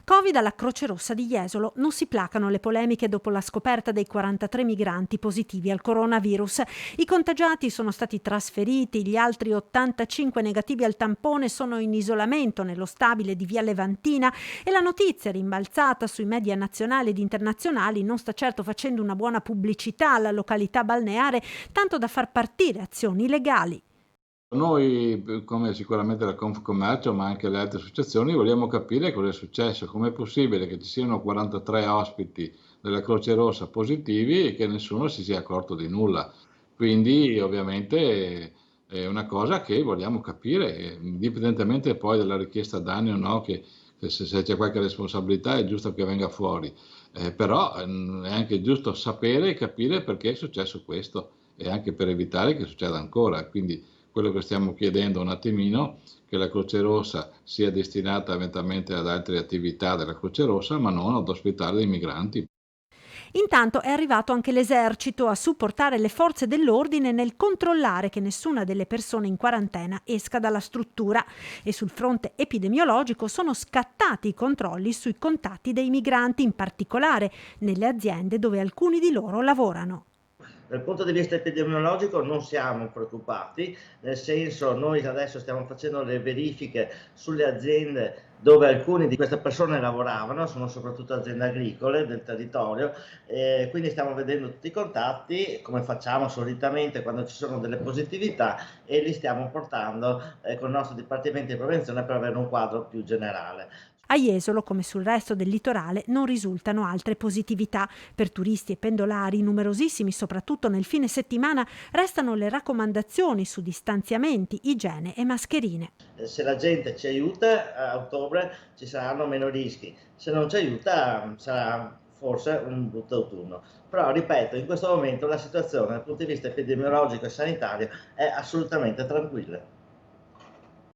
Covid alla Croce Rossa di Jesolo. Non si placano le polemiche dopo la scoperta dei 43 migranti positivi al coronavirus. I contagiati sono stati trasferiti, gli altri 85 negativi al tampone sono in isolamento nello stabile di Via Levantina e la notizia rimbalzata sui media nazionali ed internazionali non sta certo facendo una buona pubblicità alla località balneare, tanto da far partire azioni legali. Noi, come sicuramente la Confcommercio, ma anche le altre associazioni, vogliamo capire cosa è successo, com'è possibile che ci siano 43 ospiti della Croce Rossa positivi e che nessuno si sia accorto di nulla. Quindi ovviamente è una cosa che vogliamo capire, indipendentemente poi dalla richiesta danni o no, che se c'è qualche responsabilità è giusto che venga fuori. Però è anche giusto sapere e capire perché è successo questo e anche per evitare che succeda ancora. Quindi quello che stiamo chiedendo un attimino, che la Croce Rossa sia destinata eventualmente ad altre attività della Croce Rossa, ma non ad ospitare dei migranti. Intanto è arrivato anche l'esercito a supportare le forze dell'ordine nel controllare che nessuna delle persone in quarantena esca dalla struttura e sul fronte epidemiologico sono scattati i controlli sui contatti dei migranti, in particolare nelle aziende dove alcuni di loro lavorano. Dal punto di vista epidemiologico non siamo preoccupati, nel senso noi adesso stiamo facendo le verifiche sulle aziende dove alcune di queste persone lavoravano, sono soprattutto aziende agricole del territorio, quindi stiamo vedendo tutti i contatti, come facciamo solitamente quando ci sono delle positività, e li stiamo portando con il nostro Dipartimento di Prevenzione per avere un quadro più generale. A Jesolo, come sul resto del litorale, non risultano altre positività. Per turisti e pendolari, numerosissimi soprattutto nel fine settimana, restano le raccomandazioni su distanziamenti, igiene e mascherine. Se la gente ci aiuta a ottobre ci saranno meno rischi, se non ci aiuta sarà forse un brutto autunno. Però ripeto, in questo momento la situazione dal punto di vista epidemiologico e sanitario è assolutamente tranquilla.